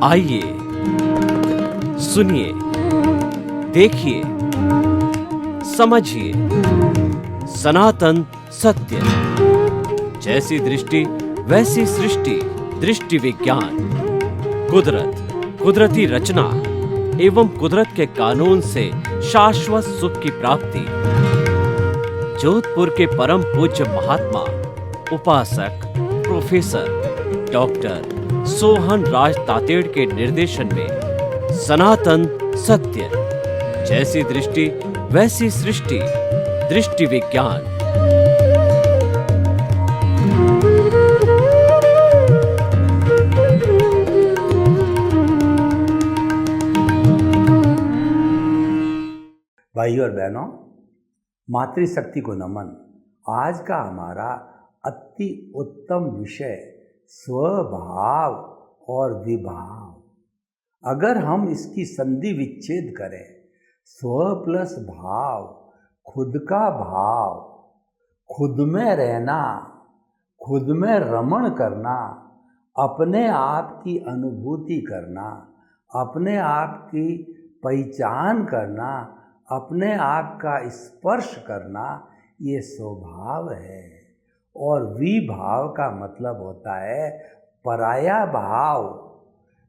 आइए, सुनिए, देखिए, समझिए सनातन सत्य। जैसी दृष्टि वैसी सृष्टि, दृष्टि विज्ञान। कुदरत, कुदरती रचना एवं कुदरत के कानून से शाश्वत सुख की प्राप्ति। जोधपुर के परम पूज्य महात्मा उपासक प्रोफेसर डॉक्टर सोहन राज तातेड़ के निर्देशन में सनातन सत्य। जैसी दृष्टि वैसी सृष्टि, दृष्टि विज्ञान। भाइयों और बहनों, मातृशक्ति को नमन। आज का हमारा अति उत्तम विषय स्वभाव और विभाव। अगर हम इसकी संधि विच्छेद करें, स्व प्लस भाव, खुद का भाव, खुद में रहना, खुद में रमण करना, अपने आप की अनुभूति करना, अपने आप की पहचान करना, अपने आप का स्पर्श करना, ये स्वभाव है। और विभाव का मतलब होता है पराया भाव,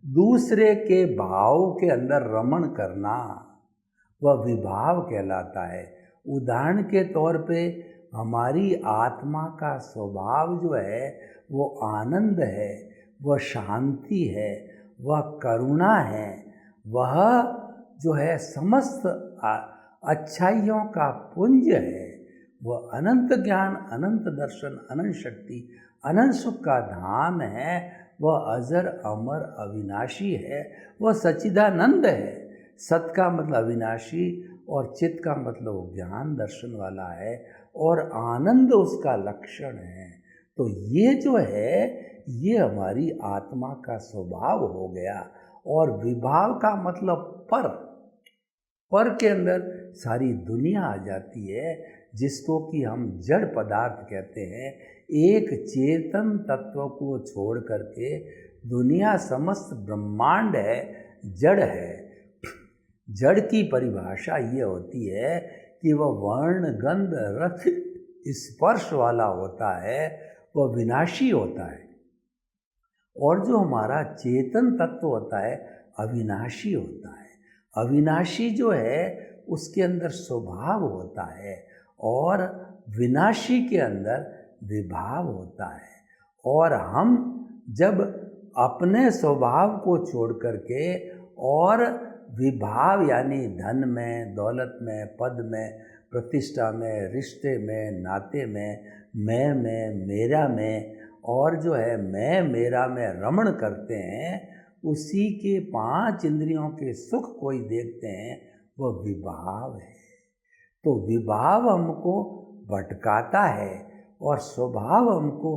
दूसरे के भाव के अंदर रमण करना, वह विभाव कहलाता है। उदाहरण के तौर पे हमारी आत्मा का स्वभाव जो है वो आनंद है, वह शांति है, वह करुणा है, वह जो है समस्त अच्छाइयों का पुंज है, वह अनंत ज्ञान, अनंत दर्शन, अनंत शक्ति, अनंत सुख का धाम है, वह अजर अमर अविनाशी है, वह सच्चिदानंद है। सत का मतलब अविनाशी और चित का मतलब ज्ञान दर्शन वाला है, और आनंद उसका लक्षण है। तो ये जो है ये हमारी आत्मा का स्वभाव हो गया। और विभाव का मतलब पर के अंदर सारी दुनिया आ जाती है, जिसको कि हम जड़ पदार्थ कहते हैं। एक चेतन तत्व को छोड़ करके दुनिया समस्त ब्रह्मांड है, जड़ है। जड़ की परिभाषा ये होती है कि वह वर्ण गंध रस स्पर्श वाला होता है, वह विनाशी होता है। और जो हमारा चेतन तत्व होता है अविनाशी होता है। अविनाशी जो है उसके अंदर स्वभाव होता है, और विनाशी के अंदर विभाव होता है। और हम जब अपने स्वभाव को छोड़ करके और विभाव यानी धन में, दौलत में, पद में, प्रतिष्ठा में, रिश्ते में, नाते में, मैं में, मेरा में, और जो है मैं मेरा में रमण करते हैं, उसी के 5 इंद्रियों के सुख कोई देखते हैं, वह विभाव है। तो विभाव हमको भटकाता है और स्वभाव हमको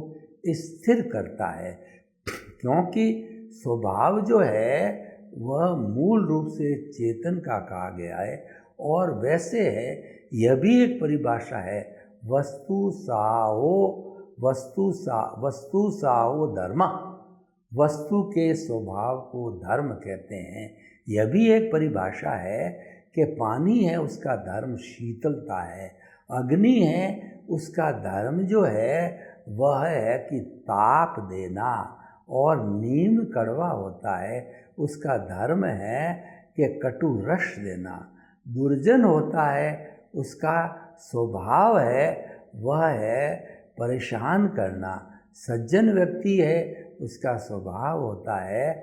स्थिर करता है, क्योंकि स्वभाव जो है वह मूल रूप से चेतन का कहा गया है। और वैसे है, यह भी एक परिभाषा है, वस्तु साहो धर्म। वस्तु के स्वभाव को धर्म कहते हैं। यह भी एक परिभाषा है कि पानी है उसका धर्म शीतलता है, अग्नि है उसका धर्म जो है वह है कि ताप देना, और नीम कड़वा होता है उसका धर्म है कि कटु रस देना। दुर्जन होता है उसका स्वभाव है वह है परेशान करना। सज्जन व्यक्ति है उसका स्वभाव होता है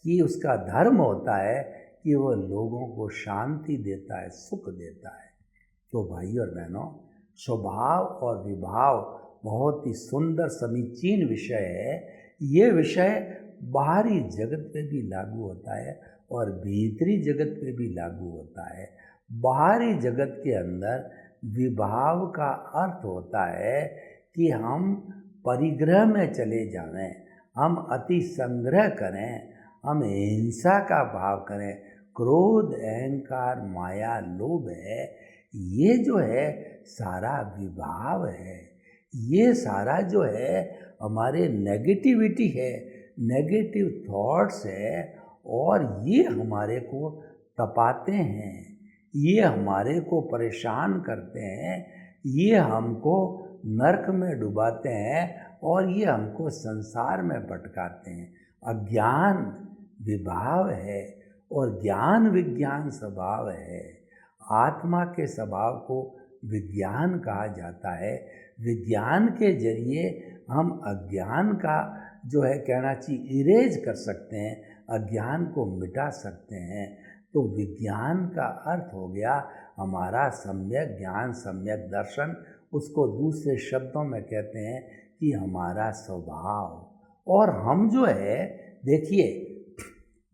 कि उसका धर्म होता है कि वह लोगों को शांति देता है, सुख देता है। तो भाइयों और बहनों, स्वभाव और विभाव बहुत ही सुंदर समीचीन विषय है। ये विषय बाहरी जगत पे भी लागू होता है और भीतरी जगत पे भी लागू होता है। बाहरी जगत के अंदर विभाव का अर्थ होता है कि हम परिग्रह में चले जाएं, हम अति संग्रह करें, हम हिंसा का भाव करें, क्रोध, अहंकार, माया, लोभ है, ये जो है सारा विभाव है, ये सारा जो है हमारे नेगेटिविटी है, नेगेटिव थॉट्स है, और ये हमारे को तपाते हैं, ये हमारे को परेशान करते हैं, ये हमको नरक में डुबाते हैं और ये हमको संसार में भटकाते हैं। अज्ञान विभाव है और ज्ञान विज्ञान स्वभाव है। आत्मा के स्वभाव को विज्ञान कहा जाता है। विज्ञान के जरिए हम अज्ञान का जो है कहना चाहिए इरेज कर सकते हैं, अज्ञान को मिटा सकते हैं। तो विज्ञान का अर्थ हो गया हमारा सम्यक ज्ञान, सम्यक दर्शन। उसको दूसरे शब्दों में कहते हैं कि हमारा स्वभाव। और हम जो है देखिए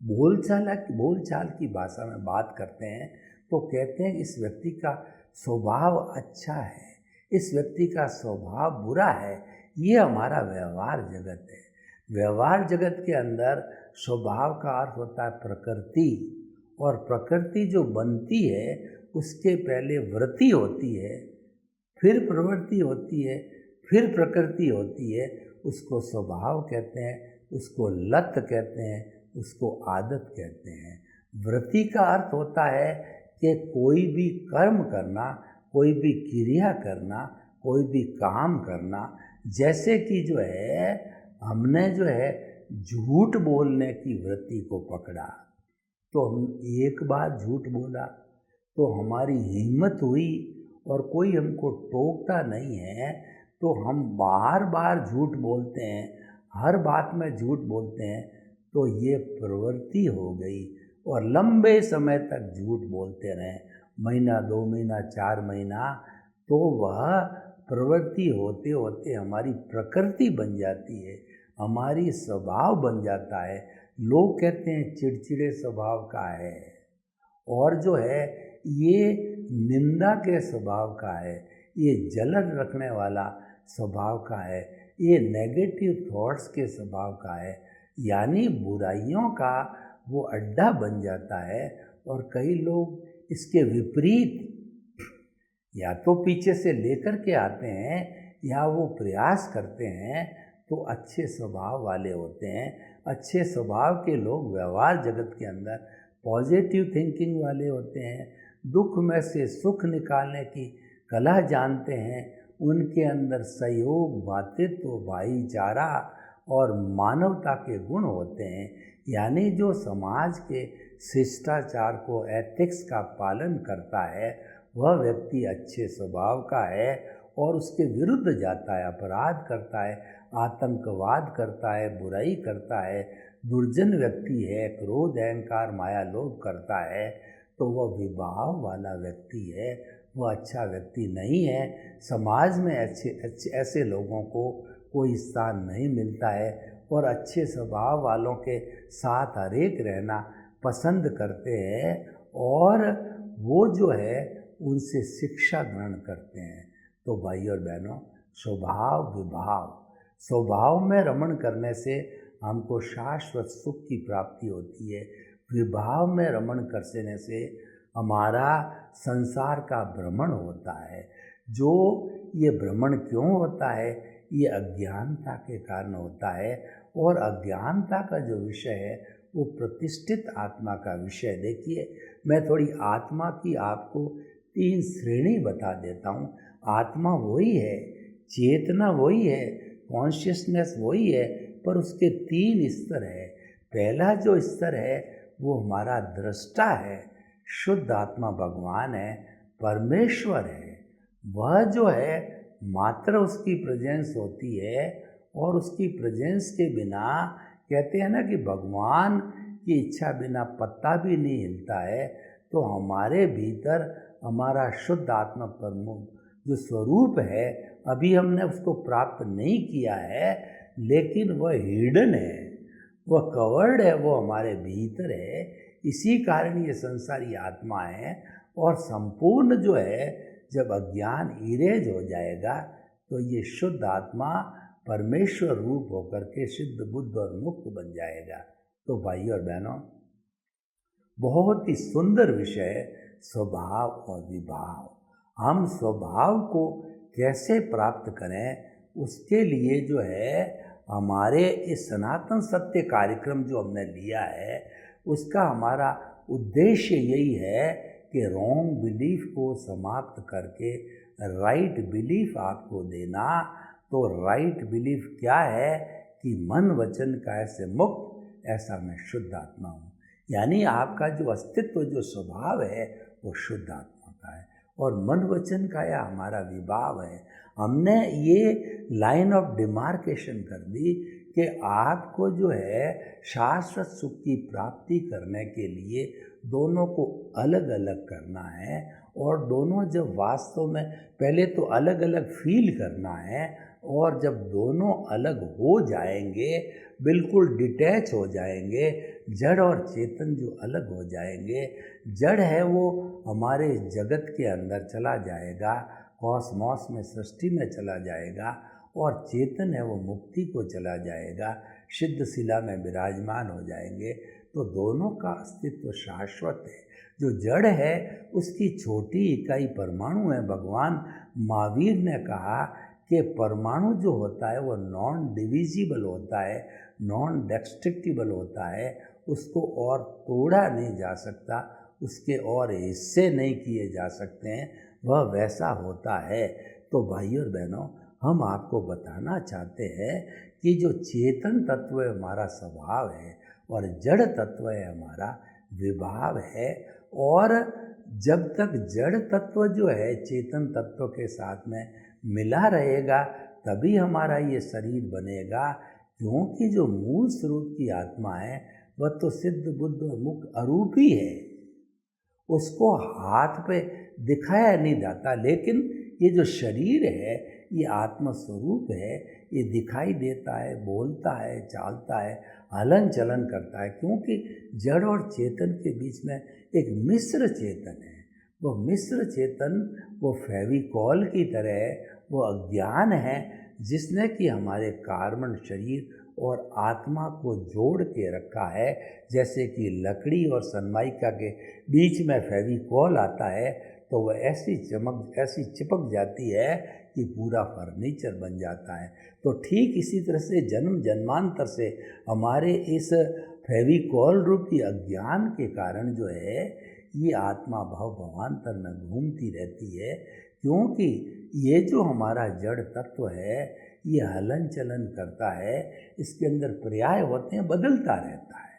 बोलचाल की भाषा में बात करते हैं तो कहते हैं इस व्यक्ति का स्वभाव अच्छा है, इस व्यक्ति का स्वभाव बुरा है। ये हमारा व्यवहार जगत है। व्यवहार जगत के अंदर स्वभाव का अर्थ होता है प्रकृति, और प्रकृति जो बनती है उसके पहले वृत्ति होती है, फिर प्रवृत्ति होती है, फिर प्रकृति होती है। उसको स्वभाव कहते हैं, उसको लत कहते हैं, उसको आदत कहते हैं। वृत्ति का अर्थ होता है कि कोई भी कर्म करना, कोई भी क्रिया करना, कोई भी काम करना। जैसे कि जो है हमने जो है झूठ बोलने की वृत्ति को पकड़ा, तो हम एक बार झूठ बोला तो हमारी हिम्मत हुई और कोई हमको टोकता नहीं है तो हम बार बार झूठ बोलते हैं, हर बात में झूठ बोलते हैं। तो ये प्रवृत्ति हो गई और लंबे समय तक झूठ बोलते रहें, महीना, 2 महीना, 4 महीना, तो वह प्रवृत्ति होते होते हमारी प्रकृति बन जाती है, हमारी स्वभाव बन जाता है। लोग कहते हैं चिड़चिड़े स्वभाव का है, और जो है ये निंदा के स्वभाव का है, ये जलन रखने वाला स्वभाव का है, ये नेगेटिव थॉट्स के स्वभाव का है, यानी बुराइयों का वो अड्डा बन जाता है। और कई लोग इसके विपरीत या तो पीछे से लेकर के आते हैं या वो प्रयास करते हैं, तो अच्छे स्वभाव वाले होते हैं। अच्छे स्वभाव के लोग व्यवहार जगत के अंदर पॉजिटिव थिंकिंग वाले होते हैं, दुख में से सुख निकालने की कला जानते हैं, उनके अंदर सहयोग, भातृत्व, भाईचारा और मानवता के गुण होते हैं। यानी जो समाज के शिष्टाचार को, एथिक्स का पालन करता है, वह व्यक्ति अच्छे स्वभाव का है और उसके विरुद्ध जाता है, अपराध करता है, आतंकवाद करता है, बुराई करता है, दुर्जन व्यक्ति है, क्रोध, अहंकार, माया, लोभ करता है, तो वह विभाव वाला व्यक्ति है, वह अच्छा व्यक्ति नहीं है। समाज में ऐसे लोगों को कोई स्थान नहीं मिलता है और अच्छे स्वभाव वालों के साथ हरेक रहना पसंद करते हैं और वो जो है उनसे शिक्षा ग्रहण करते हैं। तो भाई और बहनों, स्वभाव विभाव, स्वभाव में रमण करने से हमको शाश्वत सुख की प्राप्ति होती है। विभाव में रमण करने से हमारा संसार का भ्रमण होता है। जो ये भ्रमण क्यों होता है? ये अज्ञानता के कारण होता है, और अज्ञानता का जो विषय है वो प्रतिष्ठित आत्मा का विषय। देखिए, मैं थोड़ी आत्मा की आपको 3 श्रेणी बता देता हूँ। आत्मा वही है, चेतना वही है, कॉन्शियसनेस वही है, पर उसके 3 स्तर है। पहला जो स्तर है वो हमारा दृष्टा है, शुद्ध आत्मा भगवान है, परमेश्वर है। वह जो है मात्र उसकी प्रेजेंस होती है, और उसकी प्रेजेंस के बिना, कहते हैं ना कि भगवान की इच्छा बिना पत्ता भी नहीं हिलता है। तो हमारे भीतर हमारा शुद्ध आत्मा परम जो स्वरूप है, अभी हमने उसको प्राप्त नहीं किया है, लेकिन वह हिडन है, वह कवर्ड है, वो हमारे भीतर है। इसी कारण ये संसारी आत्मा है। और संपूर्ण जो है, जब अज्ञान इरेज हो जाएगा तो ये शुद्ध आत्मा परमेश्वर रूप होकर के सिद्ध, बुद्ध और मुक्त बन जाएगा। तो भाई और बहनों, बहुत ही सुंदर विषय है स्वभाव और विभाव। हम स्वभाव को कैसे प्राप्त करें, उसके लिए जो है हमारे इस सनातन सत्य कार्यक्रम जो हमने लिया है, उसका हमारा उद्देश्य यही है कि रॉन्ग बिलीफ को समाप्त करके राइट बिलीफ आपको देना। तो राइट बिलीफ क्या है कि मन वचन काया से मुक्त, ऐसा मैं शुद्ध आत्मा हूँ। यानी आपका जो अस्तित्व, जो स्वभाव है, वो शुद्ध आत्मा का है और मन वचन काया हमारा विभाव है। हमने ये लाइन ऑफ डिमार्केशन कर दी कि आपको जो है शाश्वत सुख की प्राप्ति करने के लिए दोनों को अलग अलग करना है। और दोनों जब वास्तव में पहले तो अलग अलग फील करना है, और जब दोनों अलग हो जाएंगे, बिल्कुल डिटैच हो जाएंगे, जड़ और चेतन जो अलग हो जाएंगे, जड़ है वो हमारे जगत के अंदर चला जाएगा, कॉस्मॉस में, सृष्टि में चला जाएगा, और चेतन है वो मुक्ति को चला जाएगा, सिद्ध शिला में विराजमान हो जाएंगे। तो दोनों का अस्तित्व शाश्वत है। जो जड़ है उसकी छोटी इकाई परमाणु है। भगवान महावीर ने कहा कि परमाणु जो होता है वो नॉन डिविजिबल होता है, नॉन डेस्ट्रक्टिबल होता है, उसको और तोड़ा नहीं जा सकता, उसके और हिस्से नहीं किए जा सकते हैं, वह वैसा होता है। तो भाइयों और बहनों, हम आपको बताना चाहते हैं कि जो चेतन तत्व है हमारा स्वभाव है, और जड़ तत्व है हमारा विभाव है। और जब तक जड़ तत्व जो है चेतन तत्व के साथ में मिला रहेगा, तभी हमारा ये शरीर बनेगा। क्योंकि जो मूल स्वरूप की आत्मा है वह तो सिद्ध बुद्ध और मुक्त अरूप ही है, उसको हाथ पे दिखाया नहीं जाता। लेकिन ये जो शरीर है ये आत्म स्वरूप है, ये दिखाई देता है, बोलता है, चालता है, हलन चलन करता है। क्योंकि जड़ और चेतन के बीच में एक मिश्र चेतन है। वो मिश्र चेतन वो फेविकॉल की तरह है, वो अज्ञान है जिसने कि हमारे कार्बन शरीर और आत्मा को जोड़ के रखा है। जैसे कि लकड़ी और सनमाइका के बीच में फेविकॉल आता है तो वह ऐसी चिपक जाती है कि पूरा फर्नीचर बन जाता है। तो ठीक इसी तरह से जन्म जन्मांतर से हमारे इस फेविकॉल रूपी अज्ञान के कारण जो है ये आत्मा भव भवांतर में घूमती रहती है। क्योंकि ये जो हमारा जड़ तत्व है ये हलन चलन करता है, इसके अंदर पर्याय होते हैं, बदलता रहता है।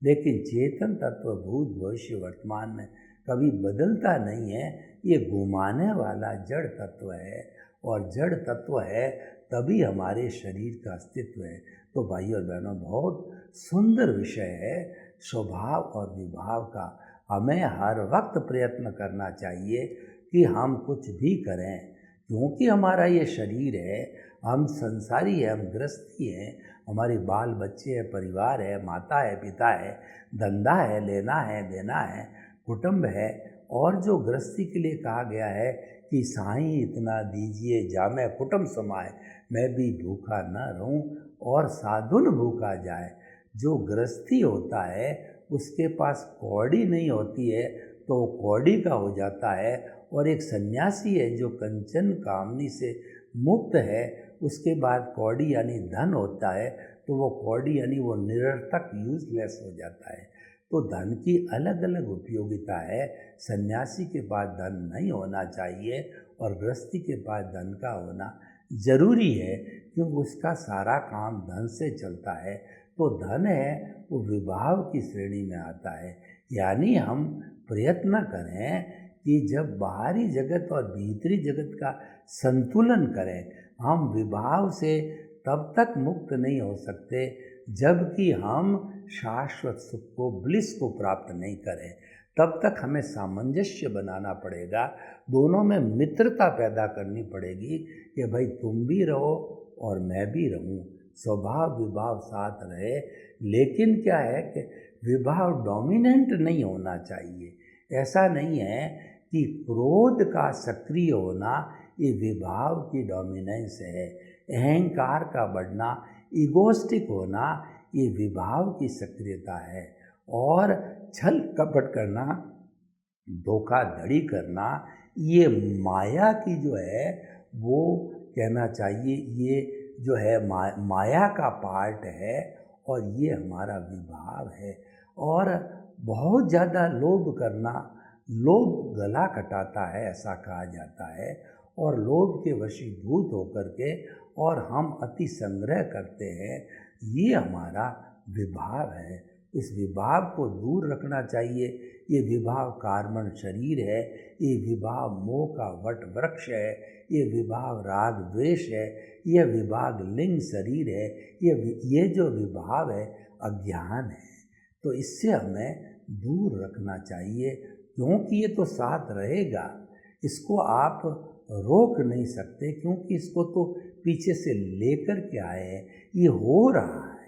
लेकिन चेतन तत्व भूत भविष्य वर्तमान में कभी बदलता नहीं है, ये घुमाने वाला जड़ तत्व है। और जड़ तत्व है तभी हमारे शरीर का अस्तित्व है। तो भाइयों और बहनों, बहुत सुंदर विषय है स्वभाव और विभाव का। हमें हर वक्त प्रयत्न करना चाहिए कि हम कुछ भी करें, क्योंकि हमारा ये शरीर है, हम संसारी हैं, हम गृहस्थी हैं, हमारे बाल बच्चे हैं, परिवार है, माता है, पिता है, धंधा है, लेना है, देना है, कुटुंब है। और जो गृहस्थी के लिए कहा गया है कि साईं इतना दीजिए जामे कुटुंब समाए, मैं भी भूखा न रहूं और साधुन भूखा जाए। जो गृहस्थी होता है उसके पास कौड़ी नहीं होती है तो वो कौड़ी का हो जाता है। और एक सन्यासी है जो कंचन कामनी से मुक्त है, उसके बाद कौड़ी यानी धन होता है तो वो कौड़ी यानी वो निरर्थक यूजलेस हो जाता है। तो धन की अलग अलग उपयोगिता है। सन्यासी के पास धन नहीं होना चाहिए और गृहस्थी के पास धन का होना जरूरी है, क्योंकि उसका सारा काम धन से चलता है। तो धन है वो विभाव की श्रेणी में आता है। यानी हम प्रयत्न करें कि जब बाहरी जगत और भीतरी जगत का संतुलन करें। हम विभाव से तब तक मुक्त नहीं हो सकते जबकि हम शाश्वत सुख को, ब्लिस को प्राप्त नहीं करें। तब तक हमें सामंजस्य बनाना पड़ेगा, दोनों में मित्रता पैदा करनी पड़ेगी कि भाई तुम भी रहो और मैं भी रहूं, स्वभाव विभाव साथ रहे। लेकिन क्या है कि विभाव डोमिनेंट नहीं होना चाहिए। ऐसा नहीं है कि क्रोध का सक्रिय होना ये विभाव की डोमिनेंस है, अहंकार का बढ़ना, ईगोस्टिक होना ये विभाव की सक्रियता है। और छल कपट करना, धोखाधड़ी करना, ये माया की जो है वो कहना चाहिए, ये जो है माया का पार्ट है और ये हमारा विभाव है। और बहुत ज़्यादा लोभ करना, लोभ गला कटाता है ऐसा कहा जाता है, और लोभ के वशीभूत होकर के और हम अति संग्रह करते हैं, ये हमारा विभाव है। इस विभाव को दूर रखना चाहिए। ये विभाव कार्बन शरीर है, ये विभाव मोह का वट वृक्ष है, ये विभाव राग द्वेष है, ये विभाग लिंग शरीर है, ये जो विभाव है अज्ञान है। तो इससे हमें दूर रखना चाहिए, क्योंकि ये तो साथ रहेगा, इसको आप रोक नहीं सकते, क्योंकि इसको तो पीछे से लेकर के आए हैं, ये हो रहा है।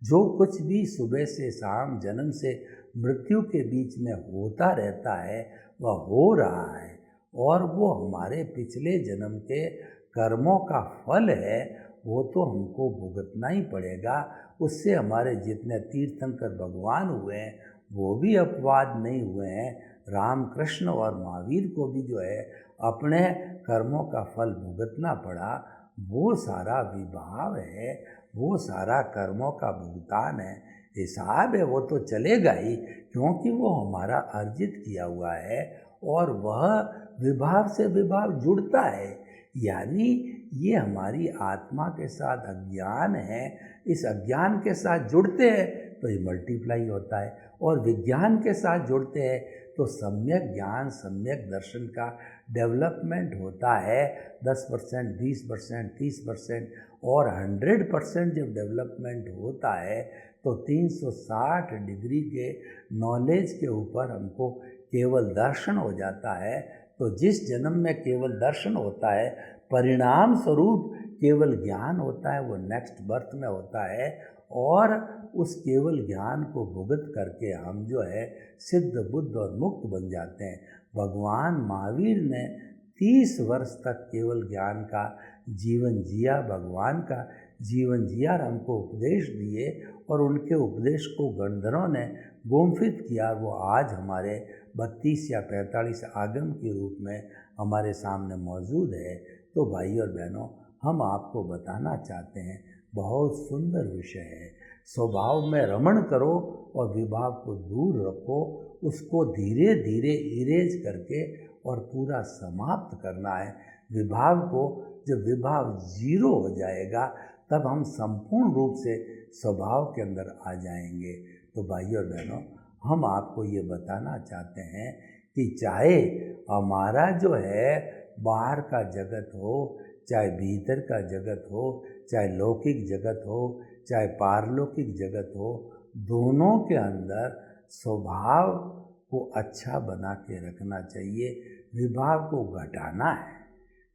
जो कुछ भी सुबह से शाम, जन्म से मृत्यु के बीच में होता रहता है वह हो रहा है, और वो हमारे पिछले जन्म के कर्मों का फल है, वो तो हमको भुगतना ही पड़ेगा। उससे हमारे जितने तीर्थंकर भगवान हुए हैं वो भी अपवाद नहीं हुए हैं। राम कृष्ण और महावीर को भी जो है अपने कर्मों का फल भुगतना पड़ा। वो सारा विभाव है, वो सारा कर्मों का भुगतान है, हिसाब है, वो तो चलेगा ही, क्योंकि वो हमारा अर्जित किया हुआ है और वह विभाव से विभाव जुड़ता है। यानी ये हमारी आत्मा के साथ अज्ञान है, इस अज्ञान के साथ जुड़ते हैं तो ये मल्टीप्लाई होता है, और विज्ञान के साथ जुड़ते हैं तो सम्यक ज्ञान, सम्यक दर्शन का डेवलपमेंट होता है। 10%, 20%, 30% और 100% जब डेवलपमेंट होता है तो 360 डिग्री के नॉलेज के ऊपर हमको केवल दर्शन हो जाता है। तो जिस जन्म में केवल दर्शन होता है, परिणाम स्वरूप केवल ज्ञान होता है, वो नेक्स्ट बर्थ में होता है, और उस केवल ज्ञान को भुगत करके हम जो है सिद्ध, बुद्ध और मुक्त बन जाते हैं। भगवान महावीर ने 30 वर्ष तक केवल ज्ञान का जीवन जिया, भगवान का जीवन जिया और हमको उपदेश दिए, और उनके उपदेश को गणधरों ने गुम्फित किया। वो आज हमारे 32 या 45 आगम के रूप में हमारे सामने मौजूद है। तो भाई और बहनों, हम आपको बताना चाहते हैं, बहुत सुंदर विषय है। स्वभाव में रमण करो और विभाव को दूर रखो, उसको धीरे धीरे इरेज करके और पूरा समाप्त करना है विभाव को। जब विभाव जीरो हो जाएगा तब हम संपूर्ण रूप से स्वभाव के अंदर आ जाएंगे। तो भाइयों और बहनों, हम आपको ये बताना चाहते हैं कि चाहे हमारा जो है बाहर का जगत हो, चाहे भीतर का जगत हो, चाहे लौकिक जगत हो, चाहे पारलौकिक जगत हो, दोनों के अंदर स्वभाव को अच्छा बना के रखना चाहिए। विभाव को घटाना है।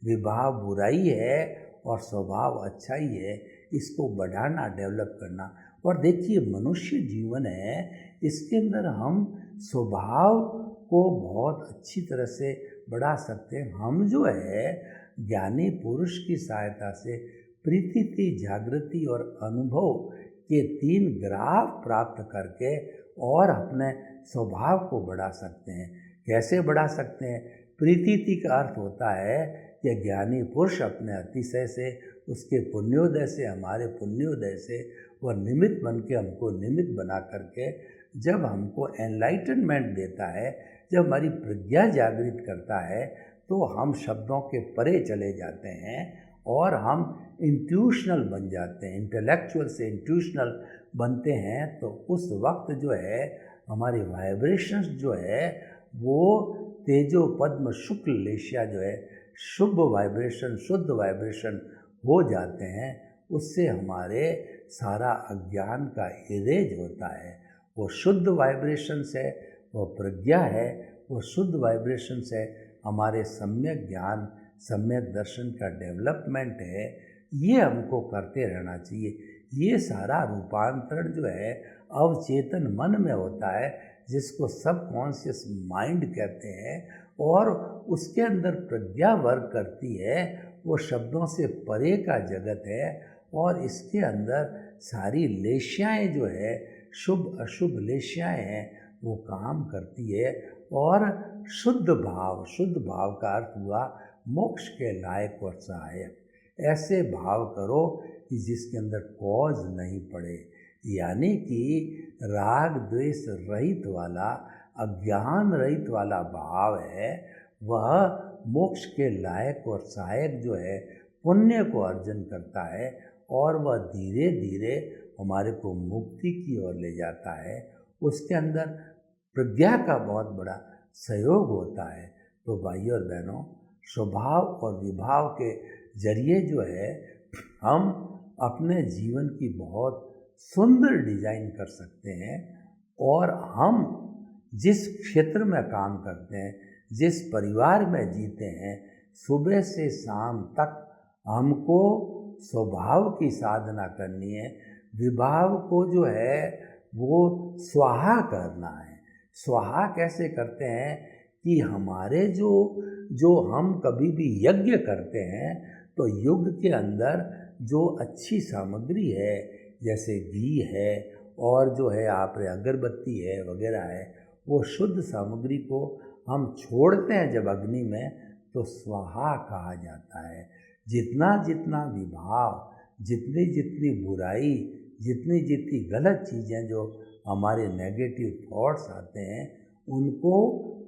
विभाव बुराई है और स्वभाव अच्छा ही है, इसको बढ़ाना, डेवलप करना। और देखिए, मनुष्य जीवन है, इसके अंदर हम स्वभाव को बहुत अच्छी तरह से बढ़ा सकते हैं। हम जो है ज्ञानी पुरुष की सहायता से प्रीति, जागृति और अनुभव के 3 ग्राफ प्राप्त करके और अपने स्वभाव को बढ़ा सकते हैं। कैसे बढ़ा सकते हैं? प्रीति का अर्थ होता है कि ज्ञानी पुरुष अपने अतिशय से, उसके पुण्योदय से, हमारे पुण्योदय से वह निमित्त बन के हमको निमित्त बना करके जब हमको एनलाइटनमेंट देता है, जब हमारी प्रज्ञा जागृत करता है, तो हम शब्दों के परे चले जाते हैं और हम इंट्यूशनल बन जाते हैं। इंटेलेक्चुअल से इंट्यूशनल बनते हैं, तो उस वक्त जो है हमारी वाइब्रेशंस जो है वो तेजो पद्म शुक्ल लेशिया जो है शुभ वाइब्रेशन, शुद्ध वाइब्रेशन हो जाते हैं। उससे हमारे सारा अज्ञान का इरेज होता है। वो शुद्ध वाइब्रेशन से, वो प्रज्ञा है, वो शुद्ध वाइब्रेशन से हमारे सम्यक ज्ञान, सम्यक दर्शन का डेवलपमेंट है। ये हमको करते रहना चाहिए। ये सारा रूपांतरण जो है अवचेतन मन में होता है, जिसको सबकॉन्शियस माइंड कहते हैं, और उसके अंदर प्रज्ञा वर्क करती है। वो शब्दों से परे का जगत है, और इसके अंदर सारी लेशियाएँ जो है, शुभ अशुभ लेशियाएँ हैं, वो काम करती है। और शुद्ध भाव का अर्थ हुआ मोक्ष के लायक और सहायक। ऐसे भाव करो कि जिसके अंदर कॉज नहीं पड़े, यानी कि राग द्वेष रहित वाला, अज्ञान रहित वाला भाव है, वह मोक्ष के लायक और सहायक जो है पुण्य को अर्जन करता है, और वह धीरे धीरे हमारे को मुक्ति की ओर ले जाता है। उसके अंदर प्रज्ञा का बहुत बड़ा सहयोग होता है। तो भाइयों और बहनों, स्वभाव और विभाव के जरिए जो है हम अपने जीवन की बहुत सुंदर डिजाइन कर सकते हैं। और हम जिस क्षेत्र में काम करते हैं, जिस परिवार में जीते हैं, सुबह से शाम तक हमको स्वभाव की साधना करनी है। विभाव को जो है वो स्वाहा करना है। स्वाहा कैसे करते हैं कि हमारे जो हम कभी भी यज्ञ करते हैं तो युग के अंदर जो अच्छी सामग्री है, जैसे घी है और जो है आप अगरबत्ती है वगैरह है, वो शुद्ध सामग्री को हम छोड़ते हैं जब अग्नि में, तो स्वाहा कहा जाता है। जितना जितना विभाव, जितनी जितनी बुराई, जितनी जितनी गलत चीज़ें जो हमारे नेगेटिव थॉट्स आते हैं, उनको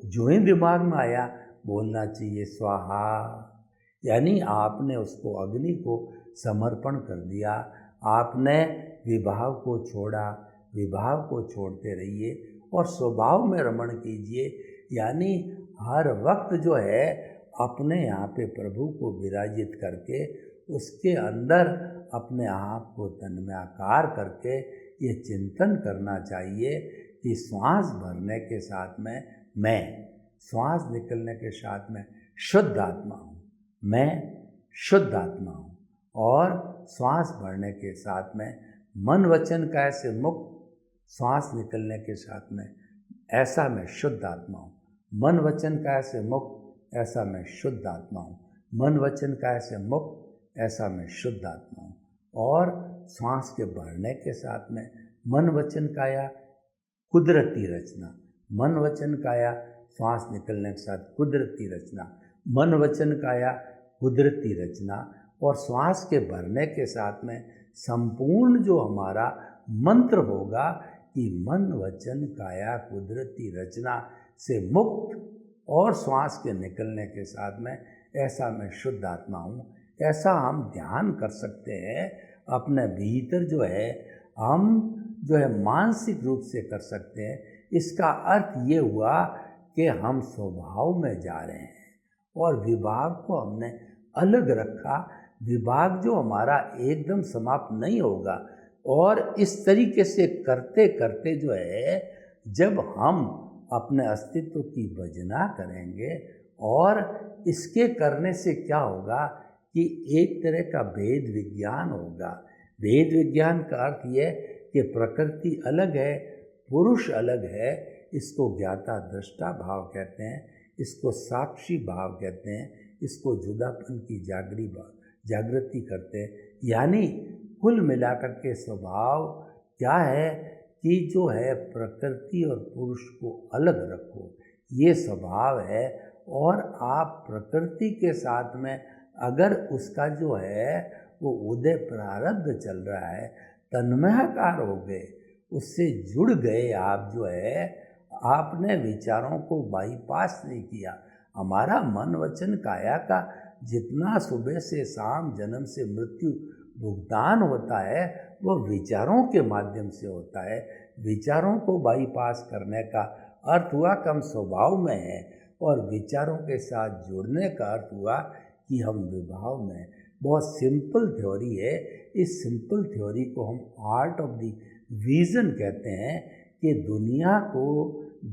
जो ही दिमाग में आया बोलना चाहिए स्वाहा। यानी आपने उसको, अग्नि को समर्पण कर दिया, आपने विभाव को छोड़ा। विभाव को छोड़ते रहिए और स्वभाव में रमण कीजिए। यानी हर वक्त जो है अपने यहाँ पे प्रभु को विराजित करके उसके अंदर अपने आप को तन्मयाकार करके ये चिंतन करना चाहिए कि श्वास भरने के साथ में मैं, श्वास निकलने के साथ में शुद्ध आत्मा हूँ, मैं शुद्ध आत्मा हूँ। और श्वास भरने के साथ में मन वचन काया से मुक्त, श्वास निकलने के साथ में ऐसा मैं शुद्ध आत्मा हूँ। मन वचन काया से मुक्त, ऐसा मैं शुद्ध आत्मा हूँ। मन वचन काया से मुक्त, ऐसा मैं शुद्ध आत्मा हूँ। और श्वास के भरने के साथ में मन वचन काया कुदरती रचना, मन वचन काया श्वास निकलने के साथ कुदरती रचना, मन वचन काया कुदरती रचना। और श्वास के भरने के साथ में संपूर्ण जो हमारा मंत्र होगा कि मन वचन काया कुदरती रचना से मुक्त, और श्वास के निकलने के साथ में ऐसा मैं शुद्ध आत्मा हूँ। ऐसा हम ध्यान कर सकते हैं अपने भीतर जो है, हम जो है मानसिक रूप से कर सकते हैं। इसका अर्थ ये हुआ कि हम स्वभाव में जा रहे हैं और विभाग को हमने अलग रखा। विभाग जो हमारा एकदम समाप्त नहीं होगा। और इस तरीके से करते करते जो है, जब हम अपने अस्तित्व की भजना करेंगे, और इसके करने से क्या होगा कि एक तरह का भेद विज्ञान होगा। भेद विज्ञान का अर्थ ये कि प्रकृति अलग है, पुरुष अलग है। इसको ज्ञाता दृष्टा भाव कहते हैं, इसको साक्षी भाव कहते हैं, इसको जुदापन की जागृति करते हैं। यानी कुल मिलाकर के स्वभाव क्या है कि जो है प्रकृति और पुरुष को अलग रखो, ये स्वभाव है। और आप प्रकृति के साथ में अगर उसका जो है वो उदय प्रारब्ध चल रहा है, तन्मयकार हो गए, उससे जुड़ गए आप, जो है आपने विचारों को बाईपास नहीं किया। हमारा मन वचन काया का जितना सुबह से शाम, जन्म से मृत्यु भुगतान होता है, वो विचारों के माध्यम से होता है। विचारों को बाईपास करने का अर्थ हुआ कि हम स्वभाव में हैं, और विचारों के साथ जुड़ने का अर्थ हुआ कि हम विभाव में। बहुत सिंपल थ्योरी है। इस सिंपल थ्योरी को हम आर्ट ऑफ द विजन कहते हैं कि दुनिया को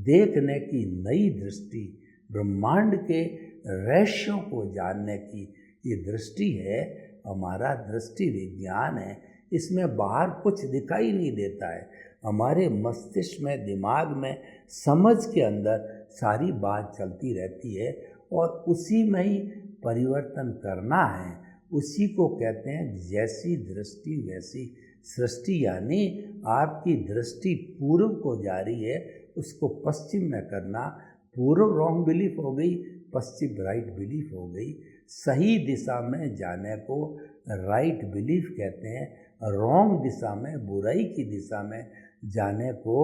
देखने की नई दृष्टि, ब्रह्मांड के रहस्यों को जानने की ये दृष्टि है। हमारा दृष्टि विज्ञान है। इसमें बाहर कुछ दिखाई नहीं देता है। हमारे मस्तिष्क में, दिमाग में, समझ के अंदर सारी बात चलती रहती है, और उसी में ही परिवर्तन करना है। उसी को कहते हैं जैसी दृष्टि वैसी सृष्टि। यानी आपकी दृष्टि पूर्व को जा रही है, उसको पश्चिम में करना। पूर्व रॉन्ग बिलीफ हो गई, पश्चिम राइट बिलीफ हो गई। सही दिशा में जाने को राइट बिलीफ कहते हैं, रॉन्ग दिशा में, बुराई की दिशा में जाने को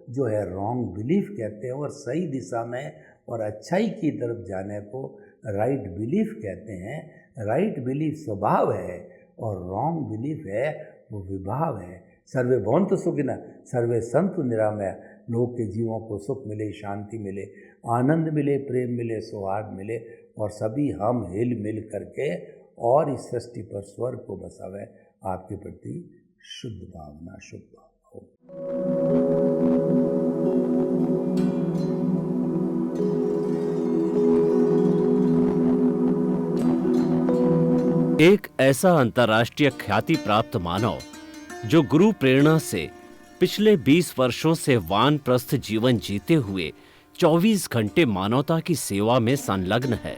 जो है रॉन्ग बिलीफ कहते हैं, और सही दिशा में और अच्छाई की तरफ जाने को राइट बिलीफ कहते हैं। राइट बिलीफ स्वभाव है और रॉन्ग बिलीफ है वो विभाव है। सर्वे भवन्तु सुखिनः, सर्वे सन्तु निरामया। लोग के जीवों को सुख मिले, शांति मिले, आनंद मिले, प्रेम मिले, सौहार्द मिले, और सभी हम हिल मिल करके और इस सृष्टि पर स्वर्ग को बसावे। आपके प्रति शुद्ध भावना, शुभ भाव। एक ऐसा अंतर्राष्ट्रीय ख्याति प्राप्त मानव जो गुरु प्रेरणा से पिछले 20 वर्षों से वानप्रस्थ जीवन जीते हुए 24 घंटे मानवता की सेवा में संलग्न है।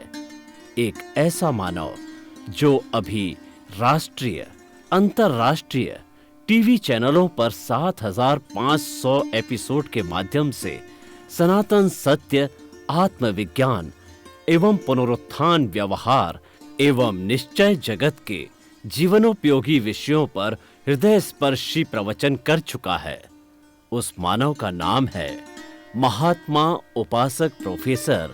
एक ऐसा मानव जो अभी राष्ट्रीय, अंतर्राष्ट्रीय टीवी चैनलों पर 7,500 एपिसोड के माध्यम से सनातन सत्य, आत्मविज्ञान एवं पुनरुत्थान, व्यवहार एवं निश्चय जगत के जीवनोपयोगी विषयों पर हृदय स्पर्शी प्रवचन कर चुका है। उस मानव का नाम है महात्मा उपासक प्रोफेसर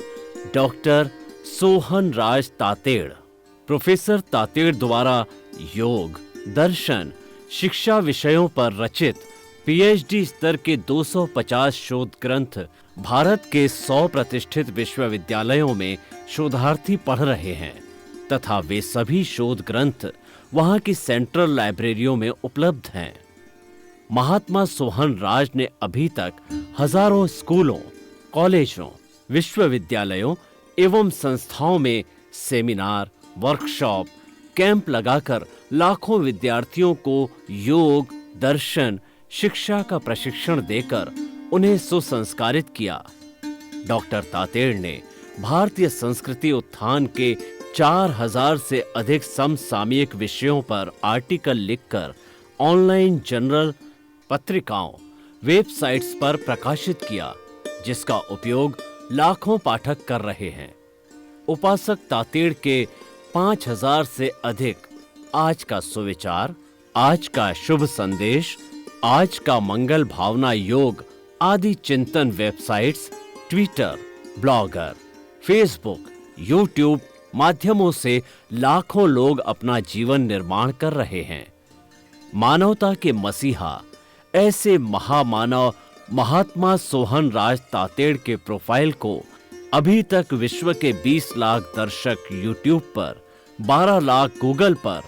डॉक्टर सोहन राज तातेड़। प्रोफेसर तातेड़ द्वारा योग, दर्शन, शिक्षा विषयों पर रचित पीएचडी स्तर के 250 शोध ग्रंथ भारत के 100 प्रतिष्ठित विश्वविद्यालयों में शोधार्थी पढ़ रहे हैं तथा वे सभी शोध ग्रंथ वहां की सेंट्रल लाइब्रेरियों में उपलब्ध हैं। महात्मा सोहन राज ने अभी तक हजारों स्कूलों, कॉलेजों, विश्वविद्यालयों एवं संस्थाओं में सेमिनार, वर्कशॉप, कैंप लगाकर लाखों विद्यार्थियों को योग, दर्शन, शिक्षा का प्रशिक्षण देकर उन्हें सुसंस्कारित किया। डॉक्टर तातेड़ ने भारतीय संस्कृति उत्थान के 4000 से अधिक समसामयिक विषयों पर आर्टिकल लिखकर ऑनलाइन जर्नल, पत्रिकाओं, वेबसाइट्स पर प्रकाशित किया, जिसका उपयोग लाखों पाठक कर रहे हैं। उपासक तातेड़ के 5000 से अधिक आज का सुविचार, आज का शुभ संदेश, आज का मंगल भावना योग आदि चिंतन websites, Twitter, blogger, Facebook, YouTube माध्यमों से लाखों लोग अपना जीवन निर्माण कर रहे हैं। मानवता के मसीहा ऐसे महामानव महात्मा सोहन राज तातेड़ के प्रोफाइल को अभी तक विश्व के 20 लाख दर्शक यूट्यूब पर, 12 लाख गूगल पर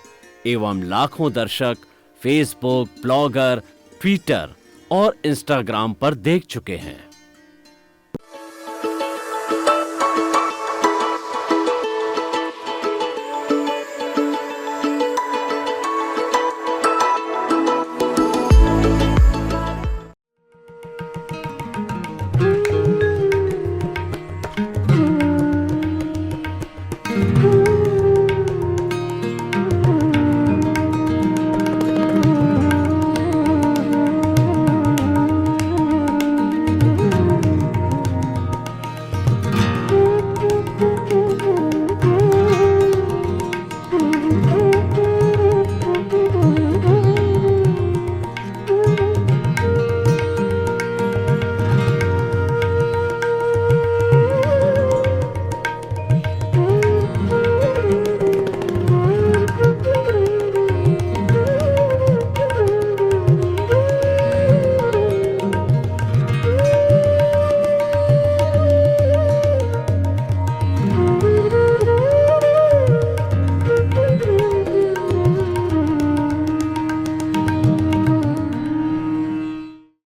एवं लाखों दर्शक फेसबुक, ब्लॉगर, ट्विटर और इंस्टाग्राम पर देख चुके हैं।